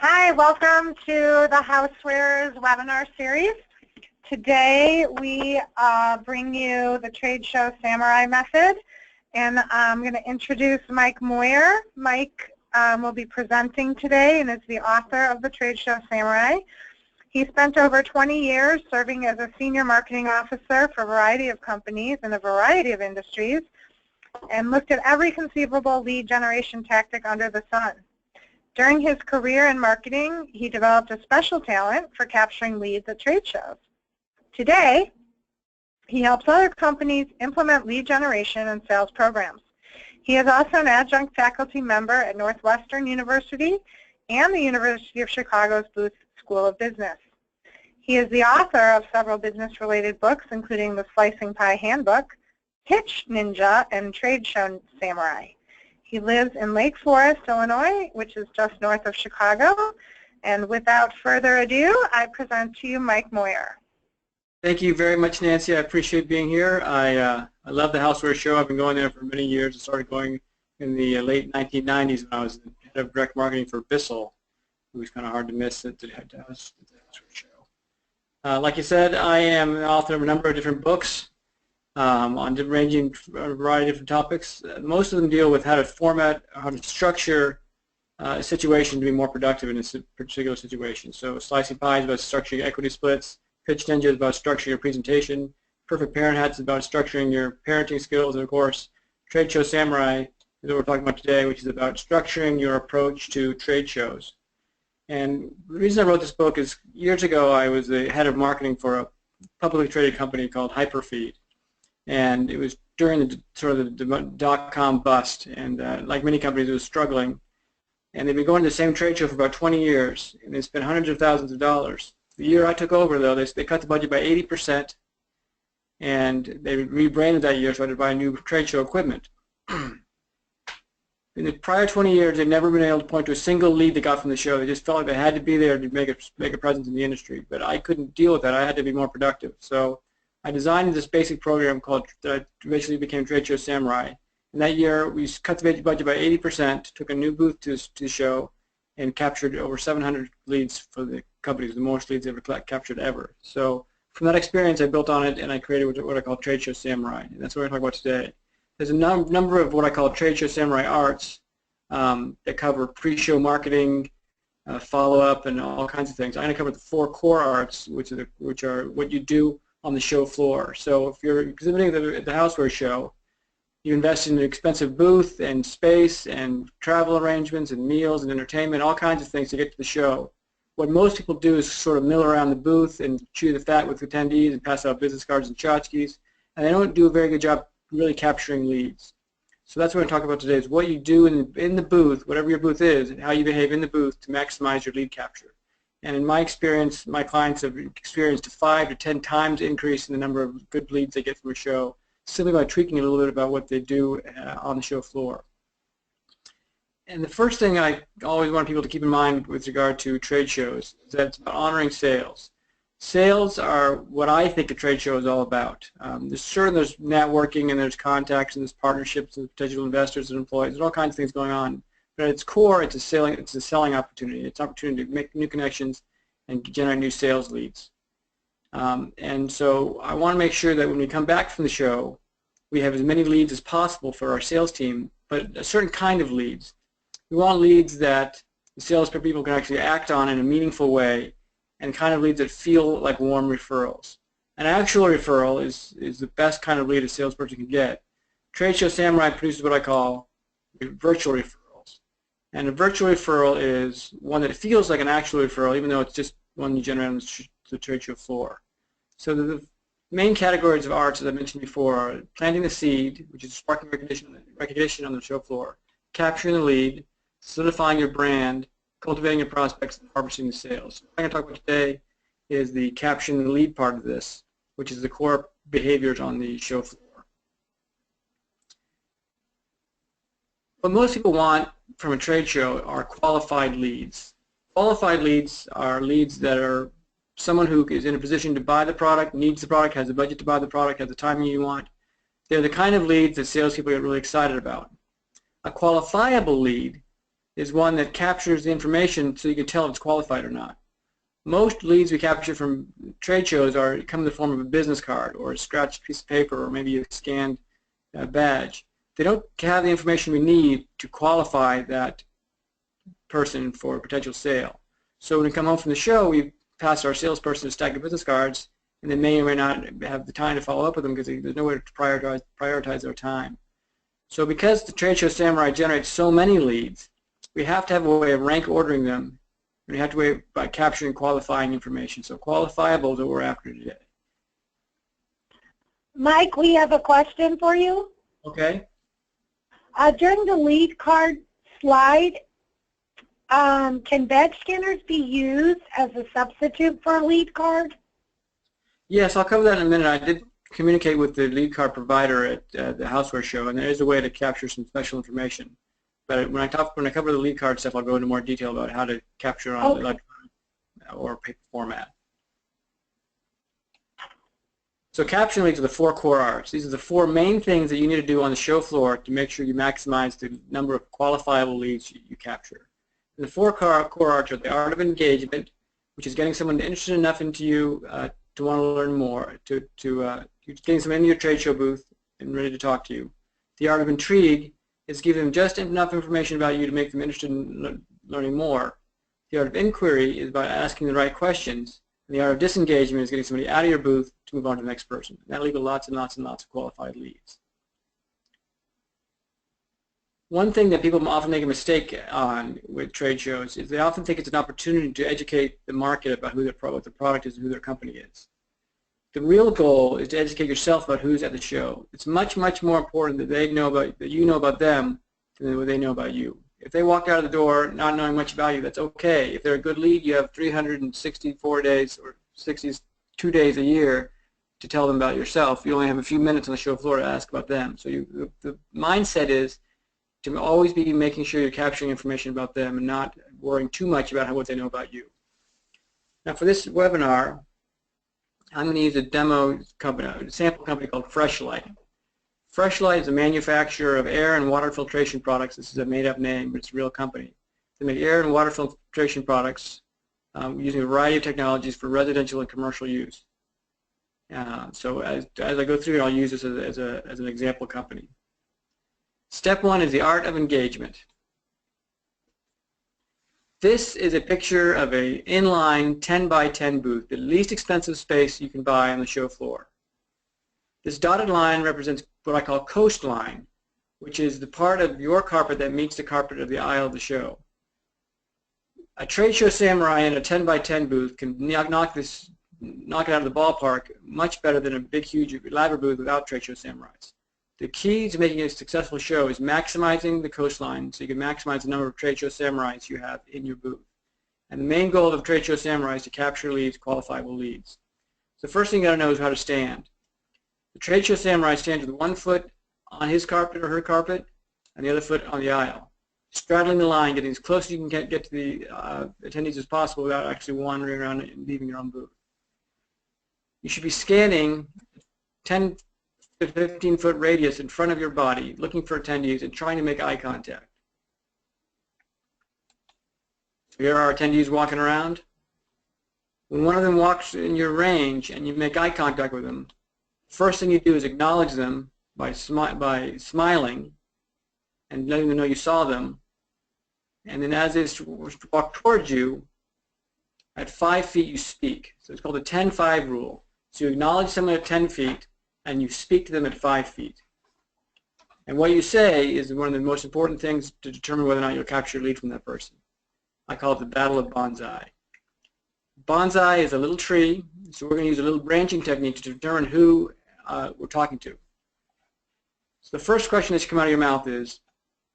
Hi, welcome to the Housewares webinar series. Today we bring you the trade show Samurai Method, and I'm going to introduce Mike Moyer. Mike will be presenting today and is the author of the trade show Samurai. He spent over 20 years serving as a senior marketing officer for a variety of companies in a variety of industries and looked at every conceivable lead generation tactic under the sun. During his career in marketing, he developed a special talent for capturing leads at trade shows. Today, he helps other companies implement lead generation and sales programs. He is also an adjunct faculty member at Northwestern University and the University of Chicago's Booth School of Business. He is the author of several business-related books, including the Slicing Pie Handbook, Pitch Ninja, and Trade Show Samurai. He lives in Lake Forest, Illinois, which is just north of Chicago. And without further ado, I present to you Mike Moyer. Thank you very much, Nancy. I appreciate being here. I love the Housewares show. I've been going there for many years. I started going in the late 1990s when I was the head of direct marketing for Bissell. It was kind of hard to miss at the Housewares show. Like you said, I am the author of a number of different books. Ranging from a variety of different topics. Most of them deal with how to format, how to structure a situation to be more productive in a particular situation. So Slicing Pie is about structuring equity splits, Pitch Ninja is about structuring your presentation, Perfect Parent Hat is about structuring your parenting skills, and of course, Trade Show Samurai is what we're talking about today, which is about structuring your approach to trade shows. And the reason I wrote this book is years ago I was the head of marketing for a publicly traded company called Hyperfeed. And it was during the sort of the dot-com bust, and like many companies, it was struggling. And they've been going to the same trade show for about 20 years, and they spent hundreds of thousands of dollars. The year I took over, though, they cut the budget by 80%, and they rebranded that year, so I had to buy new trade show equipment. In the prior 20 years, they've never been able to point to a single lead they got from the show. They just felt like they had to be there to make a presence in the industry. But I couldn't deal with that. I had to be more productive. So I designed this basic program that eventually became Trade Show Samurai. And that year, we cut the budget by 80%, took a new booth to the show, and captured over 700 leads for the companies, the most leads ever captured ever. So from that experience, I built on it, and I created what I call Trade Show Samurai. And that's what we're going to talk about today. There's a number of what I call Trade Show Samurai arts that cover pre-show marketing, follow-up, and all kinds of things. I'm going to cover the 4 core arts, which are what you do on the show floor. So if you're exhibiting at the Housewares show, you invest in an expensive booth and space and travel arrangements and meals and entertainment, all kinds of things to get to the show. What most people do is sort of mill around the booth and chew the fat with attendees and pass out business cards and tchotchkes, and they don't do a very good job really capturing leads. So that's what we're going to talk about today, is what you do in the booth, whatever your booth is, and how you behave in the booth to maximize your lead capture. And in my experience, my clients have experienced a 5 to 10 times increase in the number of good leads they get from a show, simply by tweaking a little bit about what they do on the show floor. And the first thing I always want people to keep in mind with regard to trade shows is that it's about honoring sales. Sales are what I think a trade show is all about. There's networking, and there's contacts, and there's partnerships with potential investors and employees. There's all kinds of things going on. But at its core, it's a selling opportunity. It's an opportunity to make new connections and generate new sales leads. And so I want to make sure that when we come back from the show, we have as many leads as possible for our sales team, but a certain kind of leads. We want leads that the salespeople can actually act on in a meaningful way, and kind of leads that feel like warm referrals. An actual referral is the best kind of lead a salesperson can get. Trade Show Samurai produces what I call virtual referrals. And a virtual referral is one that feels like an actual referral, even though it's just one you generate on the trade show floor. So the main categories of arts, as I mentioned before, are planting the seed, which is sparking recognition on the show floor, capturing the lead, solidifying your brand, cultivating your prospects, and harvesting the sales. What I'm going to talk about today is the capturing the lead part of this, which is the core behaviors on the show floor. What most people want from a trade show are qualified leads. Qualified leads are leads that are someone who is in a position to buy the product, needs the product, has the budget to buy the product, has the timing you want. They're the kind of leads that salespeople get really excited about. A qualifiable lead is one that captures the information so you can tell if it's qualified or not. Most leads we capture from trade shows come in the form of a business card or a scratched piece of paper or maybe a scanned badge. They don't have the information we need to qualify that person for a potential sale. So when we come home from the show, we pass our salesperson a stack of business cards, and they may or may not have the time to follow up with them because there's nowhere to prioritize their time. So because the Trade Show Samurai generates so many leads, we have to have a way of rank ordering them, and we have to wait by capturing qualifying information. So qualifiable is what we're after today. Mike, we have a question for you. Okay. During the lead card slide, can badge scanners be used as a substitute for a lead card? Yes, I'll cover that in a minute. I did communicate with the lead card provider at the Housewares show, and there is a way to capture some special information. But when I cover the lead card stuff, I'll go into more detail about how to capture on electronic or paper format. So capturing leads are the 4 core arts. These are the 4 main things that you need to do on the show floor to make sure you maximize the number of qualifiable leads you capture. And the 4 core arts are the art of engagement, which is getting someone interested enough into you to want to learn more, getting someone into your trade show booth and ready to talk to you. The art of intrigue is giving them just enough information about you to make them interested in learning more. The art of inquiry is about asking the right questions. And the art of disengagement is getting somebody out of your booth to move on to the next person. And that'll leave lots and lots and lots of qualified leads. One thing that people often make a mistake on with trade shows is they often think it's an opportunity to educate the market about what the product is and who their company is. The real goal is to educate yourself about who's at the show. It's much, much more important that you know about them than what they know about you. If they walk out of the door not knowing much about you, that's okay. If they're a good lead, you have 364 days or 62 days a year to tell them about yourself. You only have a few minutes on the show floor to ask about them. So the mindset is to always be making sure you're capturing information about them and not worrying too much about what they know about you. Now for this webinar, I'm going to use a demo company, a sample company called Freshlight. Freshlight is a manufacturer of air and water filtration products. This is a made-up name, but it's a real company. They make air and water filtration products using a variety of technologies for residential and commercial use. So as I go through it, I'll use this as an example company. Step 1 is the art of engagement. This is a picture of an inline 10 by 10 booth, the least expensive space you can buy on the show floor. This dotted line represents what I call coastline, which is the part of your carpet that meets the carpet of the aisle of the show. A trade show samurai in a 10 by 10 booth can knock it out of the ballpark much better than a big, huge, elaborate booth without trade show samurais. The key to making a successful show is maximizing the coastline so you can maximize the number of trade show samurais you have in your booth. And the main goal of trade show samurai is to capture leads, qualifiable leads. So the first thing you got to know is how to stand. The trade show samurai stands with 1 foot on his carpet or her carpet and the other foot on the aisle, straddling the line, getting as close as you can get to the attendees as possible without actually wandering around and leaving your own booth. You should be scanning 10 to 15-foot radius in front of your body, looking for attendees and trying to make eye contact. So here are our attendees walking around. When one of them walks in your range and you make eye contact with them, first thing you do is acknowledge them by smiling and letting them know you saw them. And then as they walk towards you, at 5 feet you speak. So it's called the 10-5 rule. So you acknowledge someone at 10 feet and you speak to them at 5 feet. And what you say is one of the most important things to determine whether or not you'll capture a lead from that person. I call it the battle of bonsai. Bonsai is a little tree, so we're going to use a little branching technique to determine who we're talking to. So the first question that should come out of your mouth is,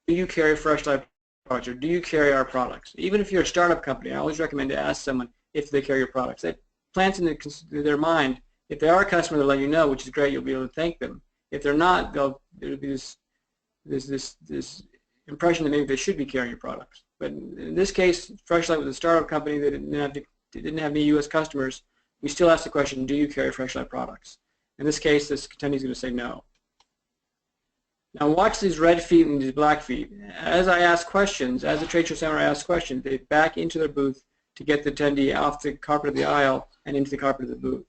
do you carry Freshlight products, or do you carry our products? Even if you're a startup company, I always recommend to ask someone if they carry your products. That plants in their mind, if they are a customer, they'll let you know, which is great. You'll be able to thank them. If they're not, there'll be this impression that maybe they should be carrying your products. But in this case, Freshlight was a startup company that didn't have any U.S. customers. We still ask the question, do you carry Freshlight products? In this case, this attendee is going to say no. Now watch these red feet and these black feet. As I ask questions, as the trade show samurai asks questions, they back into their booth to get the attendee off the carpet of the aisle and into the carpet of the booth.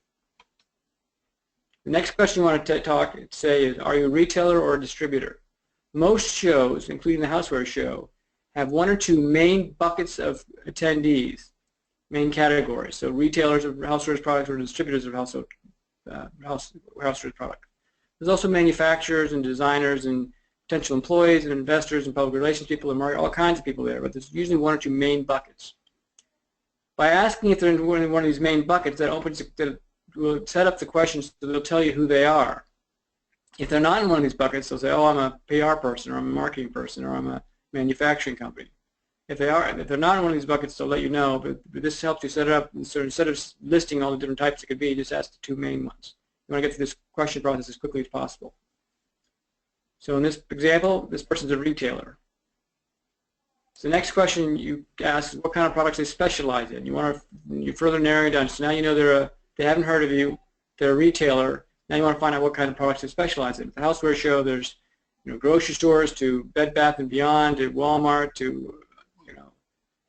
The next question you want to say is, are you a retailer or a distributor? Most shows, including the Housewares show, have one or two main buckets of attendees, main categories. So retailers of Housewares products or distributors of Housewares products. There's also manufacturers and designers and potential employees and investors and public relations people and market, all kinds of people there, but there's usually one or two main buckets. By asking if they're in one of these main buckets, that will set up the questions so they'll tell you who they are. If they're not in one of these buckets, they'll say, oh, I'm a PR person, or I'm a marketing person, or I'm a manufacturing company. If they're not in one of these buckets, they'll let you know, but this helps you set it up. So instead of listing all the different types it could be, just ask the two main ones. You want to get through this question process as quickly as possible. So in this example, this person's a retailer. So the next question you ask is what kind of products they specialize in. You further narrow it down. So now you know they haven't heard of you, they're a retailer. Now you want to find out what kind of products they specialize in. At the Housewares show, there's grocery stores to Bed Bath & Beyond to Walmart to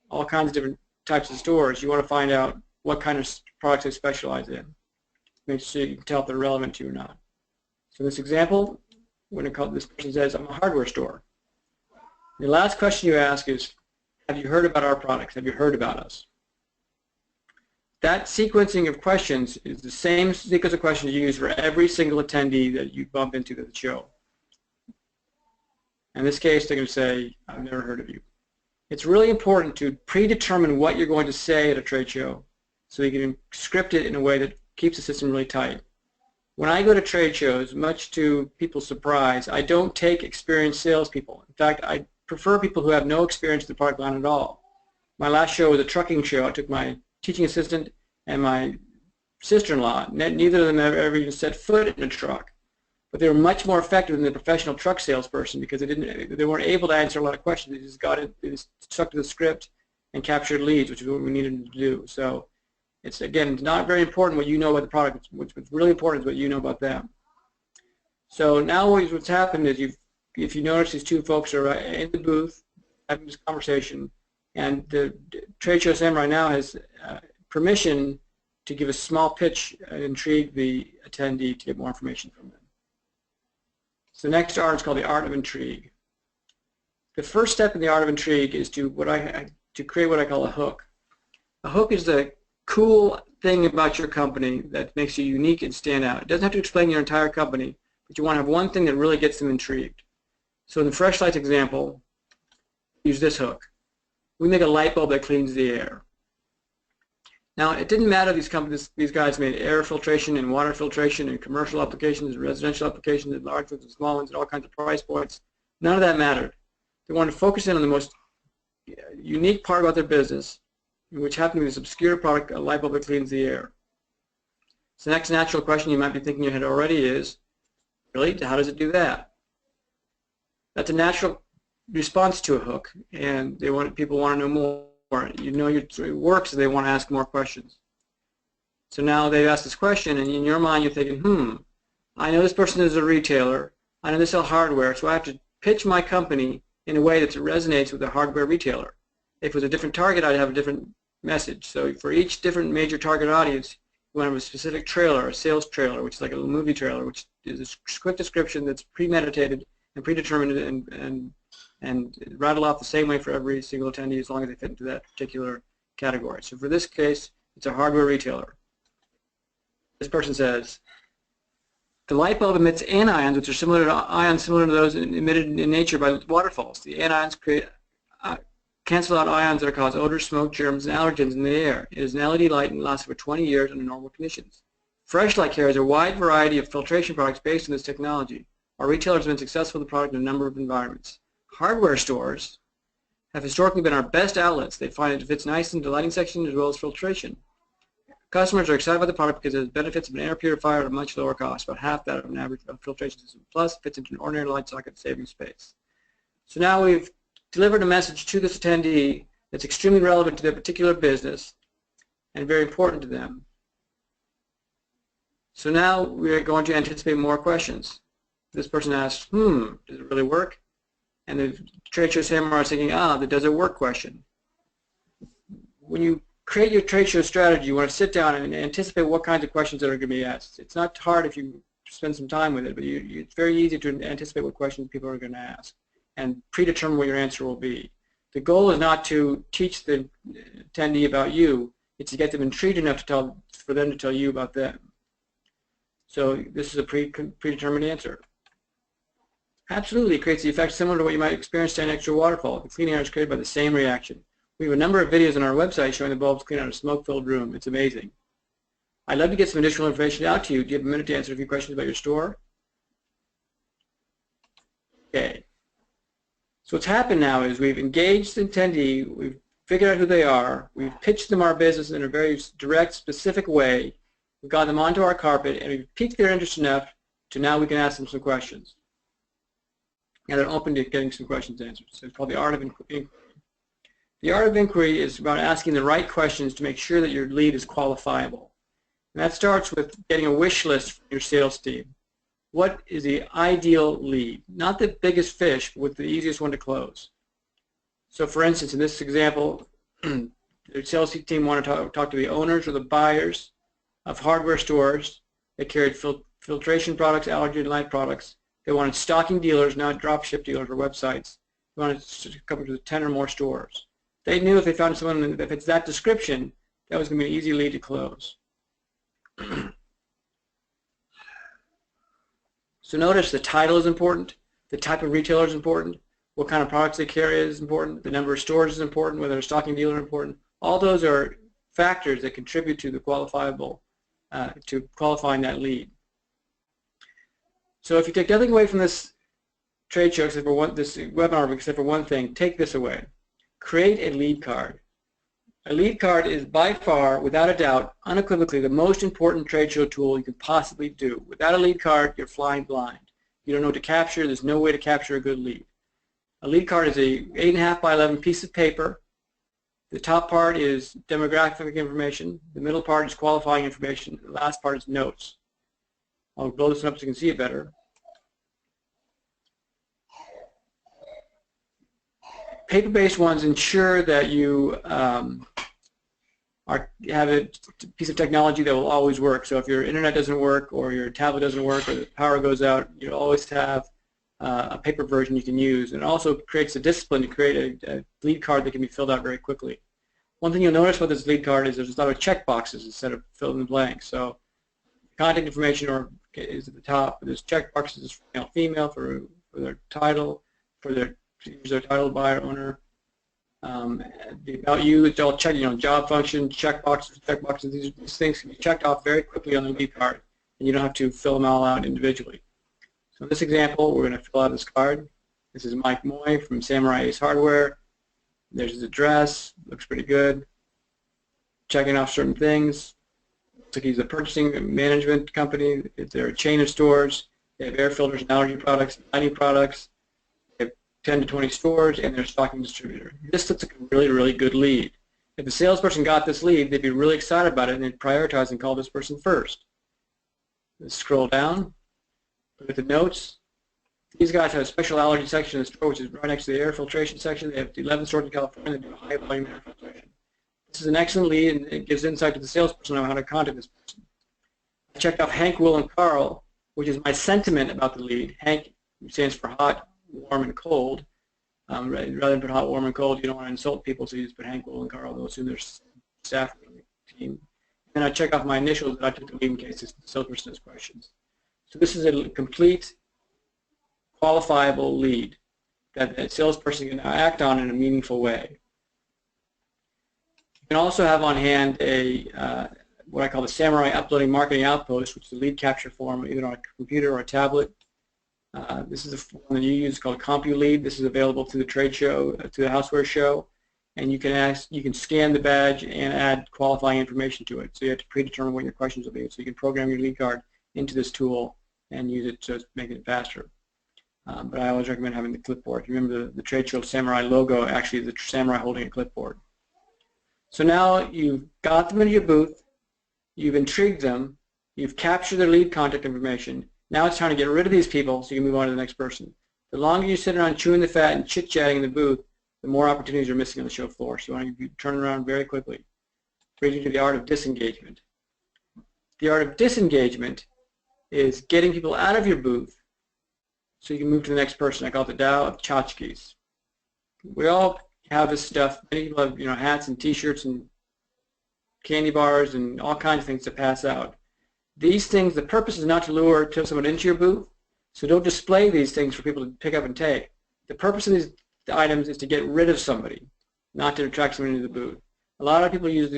all kinds of different types of stores. You want to find out what kind of products they specialize in. Make sure you can tell if they're relevant to you or not. So in this example, this person says, I'm a hardware store. The last question you ask is, have you heard about our products? Have you heard about us? That sequencing of questions is the same sequence of questions you use for every single attendee that you bump into at the show. In this case, they're going to say, I've never heard of you. It's really important to predetermine what you're going to say at a trade show so you can script it in a way that keeps the system really tight. When I go to trade shows, much to people's surprise, I don't take experienced salespeople. In fact, I prefer people who have no experience in the product line at all. My last show was a trucking show. I took my teaching assistant and my sister-in-law. Neither of them ever even set foot in a truck. But they were much more effective than the professional truck salesperson because they weren't able to answer a lot of questions. They just stuck to the script and captured leads, which is what we needed them to do. So it's not very important what you know about the product. What's really important is what you know about them. So now what's happened is if you notice these two folks are in the booth having this conversation, and the trade show samurai now has permission to give a small pitch and intrigue the attendee to get more information from them. So the next art is called the art of intrigue. The first step in the art of intrigue is to create what I call a hook. A hook is the cool thing about your company that makes you unique and stand out. It doesn't have to explain your entire company, but you want to have one thing that really gets them intrigued. So in the Fresh Lights example, use this hook. We make a light bulb that cleans the air. Now, it didn't matter these guys made air filtration and water filtration and commercial applications and residential applications and large ones and small ones and all kinds of price points. None of that mattered. They wanted to focus in on the most unique part about their business, which happened to be this obscure product, a light bulb that cleans the air. So the next natural question you might be thinking in your head already is, really, how does it do that? That's a natural response to a hook, and people want to know more. You know it works, and they want to ask more questions. So now they've asked this question, and in your mind you're thinking, I know this person is a retailer, I know they sell hardware, so I have to pitch my company in a way that resonates with a hardware retailer. If it was a different target, I'd have a different message. So for each different major target audience, you want to have a specific trailer, a sales trailer, which is like a little movie trailer, which is a quick description that's premeditated and predetermined and rattle off the same way for every single attendee as long as they fit into that particular category. So for this case, it's a hardware retailer. This person says, the light bulb emits anions, which are similar to those emitted in nature by waterfalls. The anions cancel out ions that cause odor, smoke, germs, and allergens in the air. It is an LED light and lasts for 20 years under normal conditions. Fresh Light carries a wide variety of filtration products based on this technology. Our retailers have been successful with the product in a number of environments. Hardware stores have historically been our best outlets. They find it fits nice into the lighting section as well as filtration. Customers are excited about the product because it has benefits of an air purifier at a much lower cost, about half that of an average filtration system. Plus, fits into an ordinary light socket, saving space. So now we've delivered a message to this attendee that's extremely relevant to their particular business and very important to them. So now we're going to anticipate more questions. This person asks, does it really work? And the trade show samurai is thinking, the does it work question. When you create your trade show strategy, you want to sit down and anticipate what kinds of questions that are going to be asked. It's not hard if you spend some time with it, but it's very easy to anticipate what questions people are going to ask and predetermine what your answer will be. The goal is not to teach the attendee about you, it's to get them intrigued enough for them to tell you about them. So this is a predetermined answer. Absolutely, it creates the effect similar to what you might experience standing next to a waterfall. The cleaning out is created by the same reaction. We have a number of videos on our website showing the bulbs clean out a smoke-filled room. It's amazing. I'd love to get some additional information out to you. Do you have a minute to answer a few questions about your store? Okay. So what's happened now is we've engaged the attendee, we've figured out who they are, we've pitched them our business in a very direct, specific way, we've got them onto our carpet, and we've piqued their interest enough to now we can ask them some questions. Now they're open to getting some questions answered. So it's called the art of inquiry. The art of inquiry is about asking the right questions to make sure that your lead is qualifiable. And that starts with getting a wish list from your sales team. What is the ideal lead? Not the biggest fish, but the easiest one to close. So for instance, in this example, the sales team want to talk to the owners or the buyers of hardware stores that carried filtration products, allergy and light products. They wanted stocking dealers, not drop ship dealers or websites. They wanted to cover to 10 or more stores. They knew if they found someone that fits that description, that was going to be an easy lead to close. So notice the title is important, the type of retailer is important, what kind of products they carry is important, the number of stores is important, whether a stocking dealer is important. All those are factors that contribute to the to qualifying that lead. So if you take nothing away from this trade show except for this webinar except for one thing, take this away. Create a lead card. A lead card is by far, without a doubt, unequivocally the most important trade show tool you can possibly do. Without a lead card, you're flying blind. You don't know what to capture. There's no way to capture a good lead. A lead card is a 8.5 by 11 piece of paper. The top part is demographic information. The middle part is qualifying information. The last part is notes. I'll blow this up so you can see it better. Paper-based ones ensure that you have a piece of technology that will always work. So if your internet doesn't work or your tablet doesn't work or the power goes out, you always have a paper version you can use. And it also creates a discipline to create a lead card that can be filled out very quickly. One thing you'll notice with this lead card is there's a lot of check boxes instead of filling in the blanks. So contact information is at the top. There's check boxes for male, female, for their title, for their title, buyer, owner. About you, it's all checked, job function, check boxes. These things can be checked off very quickly on the lead card, and you don't have to fill them all out individually. So in this example, we're going to fill out this card. This is Mike Moyer from Samurai Ace Hardware. There's his address, looks pretty good. Checking off certain things. Looks like he's a purchasing management company. They're a chain of stores. They have air filters and allergy products, lighting products. 10 to 20 stores, and they're a stocking distributor. This looks like a really, really good lead. If the salesperson got this lead, they'd be really excited about it, and they'd prioritize and call this person first. Let's scroll down, look at the notes. These guys have a special allergy section in the store, which is right next to the air filtration section. They have 11 stores in California that do high volume air filtration. This is an excellent lead, and it gives insight to the salesperson on how to contact this person. I checked off Hank, Will, and Carl, which is my sentiment about the lead. Hank stands for hot, warm, and cold. Rather than put hot, warm, and cold, you don't want to insult people, so you just put Hank, Will, and Carl. They'll assume there's staff on the team. And I check off my initials that I took the lead in case the salesperson has questions. So this is a complete, qualifiable lead that the salesperson can act on in a meaningful way. You can also have on hand a what I call the Samurai Uploading Marketing Outpost, which is a lead capture form either on a computer or a tablet. This is a form that you use called CompuLead. This is available to the trade show, to the Housewares show, and you can scan the badge and add qualifying information to it. So you have to predetermine what your questions will be. So you can program your lead card into this tool and use it to make it faster. But I always recommend having the clipboard. Remember the trade show Samurai logo actually is the Samurai holding a clipboard. So now you've got them into your booth, you've intrigued them, you've captured their lead contact information. Now it's time to get rid of these people so you can move on to the next person. The longer you sit around chewing the fat and chit-chatting in the booth, the more opportunities you're missing on the show floor. So you want to turn around very quickly. Brings you to the art of disengagement. The art of disengagement is getting people out of your booth so you can move to the next person. I call it the Tao of tchotchkes. We all have this stuff. Many people have, hats and T-shirts and candy bars and all kinds of things to pass out. These things, the purpose is not to lure someone into your booth, so don't display these things for people to pick up and take. The purpose of these items is to get rid of somebody, not to attract someone into the booth. A lot of people use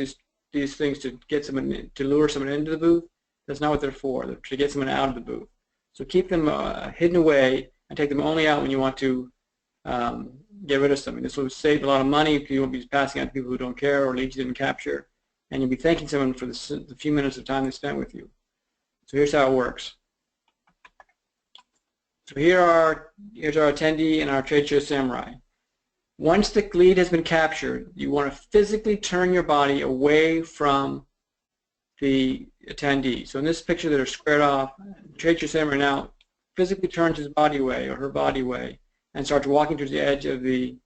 these things to get someone, to lure someone into the booth. That's not what they're for. They're to get someone out of the booth. So keep them hidden away and take them only out when you want to get rid of something. This will save a lot of money if you won't be passing out to people who don't care or leads you didn't capture, and you'll be thanking someone for the few minutes of time they spent with you. So here's how it works. So here's our attendee and our trade show samurai. Once the lead has been captured, you want to physically turn your body away from the attendee. So in this picture that are squared off, the trade show samurai now physically turns his body away or her body away and starts walking towards the edge of the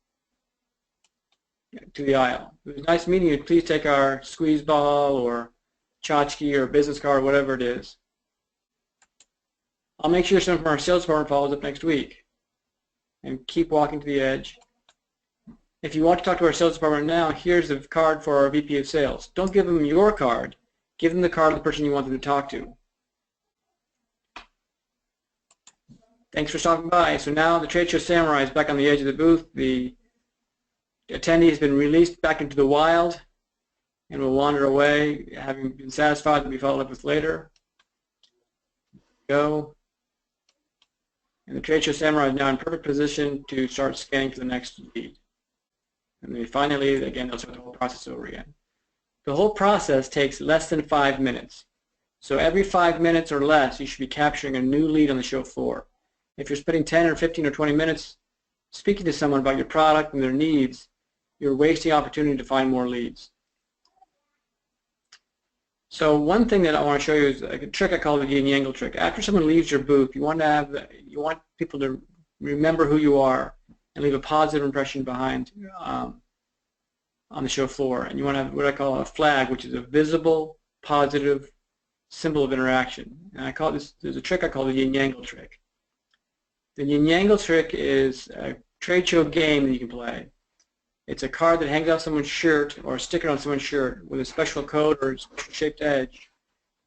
aisle. It was nice meeting you. Please take our squeeze ball or tchotchke or business card, whatever it is. I'll make sure someone from our sales department follows up next week. And keep walking to the edge. If you want to talk to our sales department now, here's the card for our VP of sales. Don't give them your card. Give them the card of the person you want them to talk to. Thanks for stopping by. So now the trade show samurai is back on the edge of the booth. The attendee has been released back into the wild and will wander away, having been satisfied to be followed up with later. Go. And the trade show samurai is now in perfect position to start scanning for the next lead. And they find their lead, again, they'll start the whole process over again. The whole process takes less than 5 minutes. So every 5 minutes or less, you should be capturing a new lead on the show floor. If you're spending 10 or 15 or 20 minutes speaking to someone about your product and their needs, you're wasting opportunity to find more leads. So one thing that I want to show you is a trick I call the yin yang trick. After someone leaves your booth, you want people to remember who you are and leave a positive impression behind on the show floor. And you want to have what I call a flag, which is a visible, positive symbol of interaction. And I call this, there's a trick I call the yin yang trick. The yin yang trick is a trade show game that you can play. It's a card that hangs off someone's shirt or a sticker on someone's shirt with a special code or special shaped edge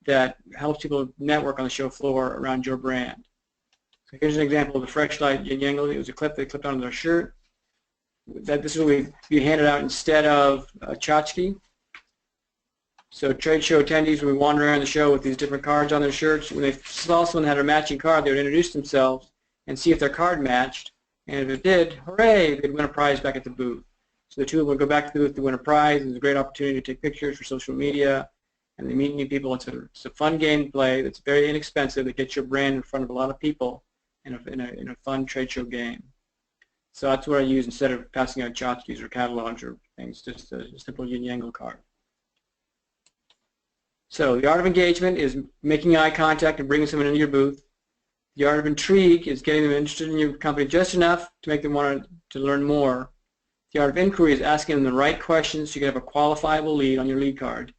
that helps people network on the show floor around your brand. So here's an example of the Fresh Light Yin Yang. It was a clip they clipped onto their shirt. This will be handed out instead of a tchotchke. So trade show attendees will wander around the show with these different cards on their shirts. When they saw someone that had a matching card, they would introduce themselves and see if their card matched. And if it did, hooray, they'd win a prize back at the booth. So the two of them would go back to the booth to win a prize. It's a great opportunity to take pictures for social media, and they meet new people. It's a fun game to play that's very inexpensive that gets your brand in front of a lot of people in a fun trade show game. So that's what I use instead of passing out tchotchkes or catalogs or things, just a simple yin yang card. So the art of engagement is making eye contact and bringing someone into your booth. The art of intrigue is getting them interested in your company just enough to make them want to learn more. The art of inquiry is asking them the right questions so you can have a qualifiable lead on your lead card.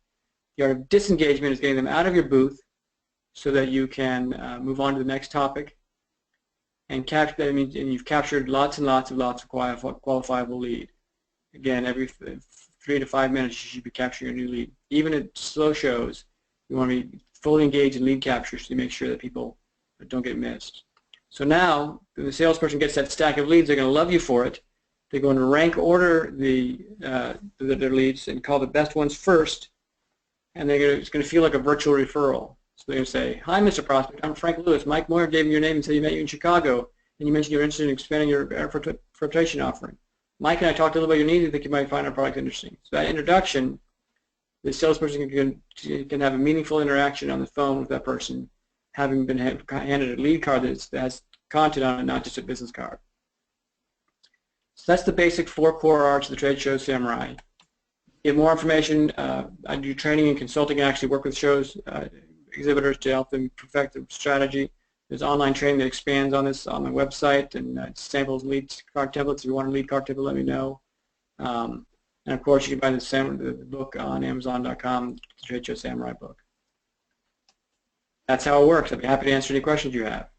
The art of disengagement is getting them out of your booth so that you can move on to the next topic. And you've captured lots and lots of qualifiable lead. Again, every 3 to 5 minutes you should be capturing a new lead. Even at slow shows, you want to be fully engaged in lead capture so you make sure that people don't get missed. So now, when the salesperson gets that stack of leads, they're going to love you for it. They're going to rank order their leads and call the best ones first, and it's going to feel like a virtual referral. So they're going to say, "Hi, Mr. Prospect, I'm Frank Lewis. Mike Moyer gave me your name and said he met you in Chicago, and you mentioned you're interested in expanding your air filtration offering. Mike and I talked a little about your needs and think you might find our product interesting." So that introduction, the salesperson can have a meaningful interaction on the phone with that person, having been handed a lead card that has content on it, not just a business card. So that's the basic 4 core arts of the trade show samurai. Get more information. I do training and consulting and actually work with shows, exhibitors to help them perfect the strategy. There's online training that expands on this on my website, and samples lead card templates. If you want a lead card template, let me know. And of course, you can buy the book on Amazon.com, the Trade Show Samurai book. That's how it works. I'd be happy to answer any questions you have.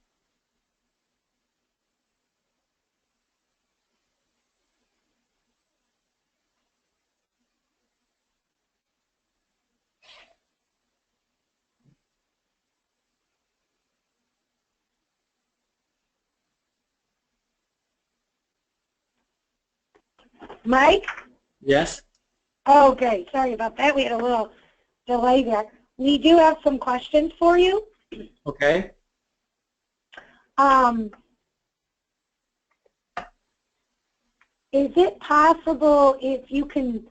Mike? Yes? Okay, sorry about that. We had a little delay there. We do have some questions for you. Okay. Is it possible if you can,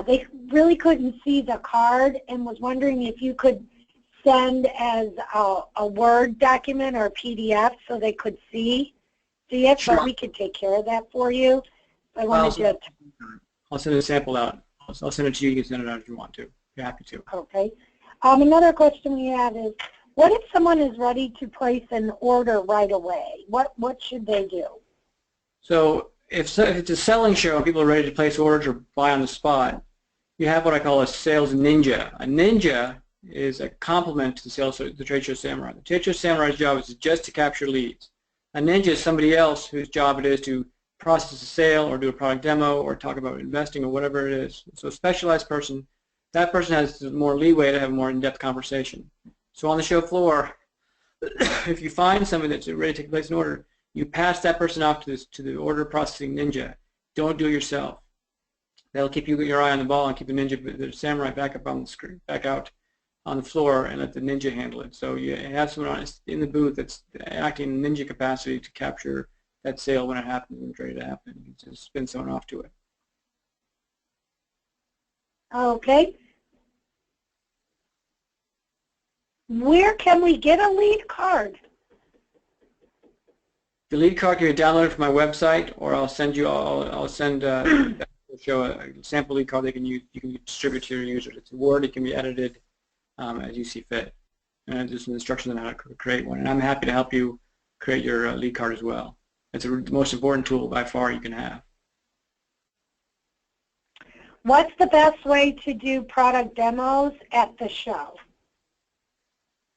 they really couldn't see the card and was wondering if you could send as a Word document or a PDF so they could see it, Sure. but we could take care of that for you. I wanted to. I'll send a sample out. I'll send it to you. You can send it out if you want to. You're happy to. Okay. Another question we have is, what if someone is ready to place an order right away? What should they do? So if it's a selling show and people are ready to place orders or buy on the spot, you have what I call a sales ninja. A ninja is a complement to the Trade Show Samurai. The Trade Show Samurai's job is just to capture leads. A ninja is somebody else whose job it is to process a sale or do a product demo or talk about investing or whatever it is. So a specialized person, that person has more leeway to have a more in-depth conversation. So on the show floor, if you find somebody that's ready to take place an order, you pass that person off to the order processing ninja. Don't do it yourself. That'll keep your eye on the ball and keep the samurai back up on the screen, back out on the floor, and let the ninja handle it. So you have someone in the booth that's acting in ninja capacity to capture that sale when it happens, when it's ready to happen. You can just spin someone off to it. Okay. Where can we get a lead card? The lead card can be downloaded from my website, or I'll send you. I'll send show a sample lead card they can use. You can distribute to your users. It's a Word. It can be edited as you see fit, and there's some instructions on how to create one. And I'm happy to help you create your lead card as well. It's the most important tool by far you can have. What's the best way to do product demos at the show?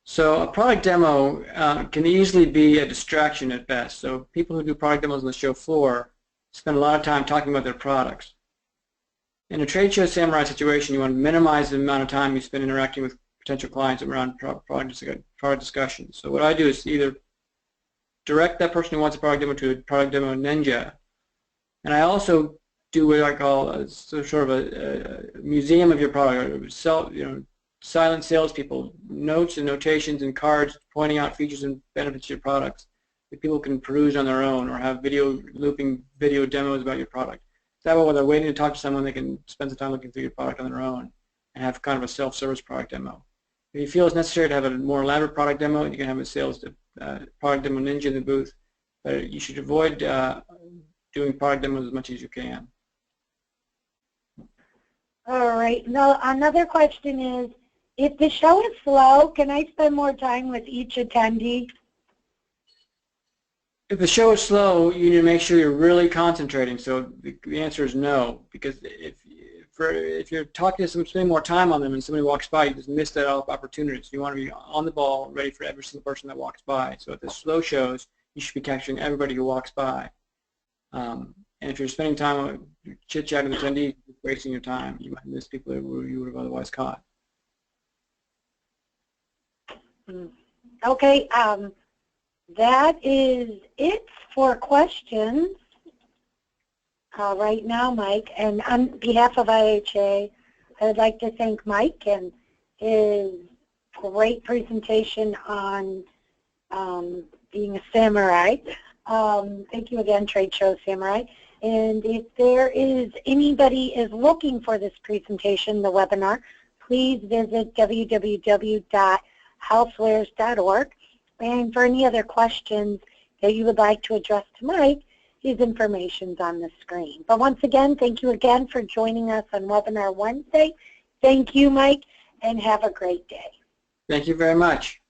So a product demo can easily be a distraction at best. So people who do product demos on the show floor spend a lot of time talking about their products. In a Trade Show Samurai situation, you want to minimize the amount of time you spend interacting with potential clients around product discussions. So what I do is either direct that person who wants a product demo to a product demo ninja, and I also do what I call sort of a museum of your product, silent salespeople, notes and notations and cards pointing out features and benefits of your products that people can peruse on their own, or have looping video demos about your product. That way, while they're waiting to talk to someone, they can spend some time looking through your product on their own and have kind of a self-service product demo. If you feel it's necessary to have a more elaborate product demo, you can have a product demo ninja in the booth, but you should avoid doing product demos as much as you can. All right. Now, another question is, if the show is slow, can I spend more time with each attendee? If the show is slow, you need to make sure you're really concentrating. So the answer is no, because if you're talking to someone, spending more time on them, and somebody walks by, you just miss that opportunity. So you want to be on the ball, ready for every single person that walks by. So at the slow shows, you should be capturing everybody who walks by. And if you're spending time chit-chatting with attendees, you're wasting your time. You might miss people who you would have otherwise caught. Okay, that is it for questions right now, Mike. And on behalf of IHA, I would like to thank Mike and his great presentation on being a samurai. Thank you again, Trade Show Samurai. And if there is anybody is looking for this presentation, the webinar, please visit www.housewares.org. And for any other questions that you would like to address to Mike, his information's on the screen. But once again, thank you again for joining us on Webinar Wednesday. Thank you, Mike, and have a great day. Thank you very much.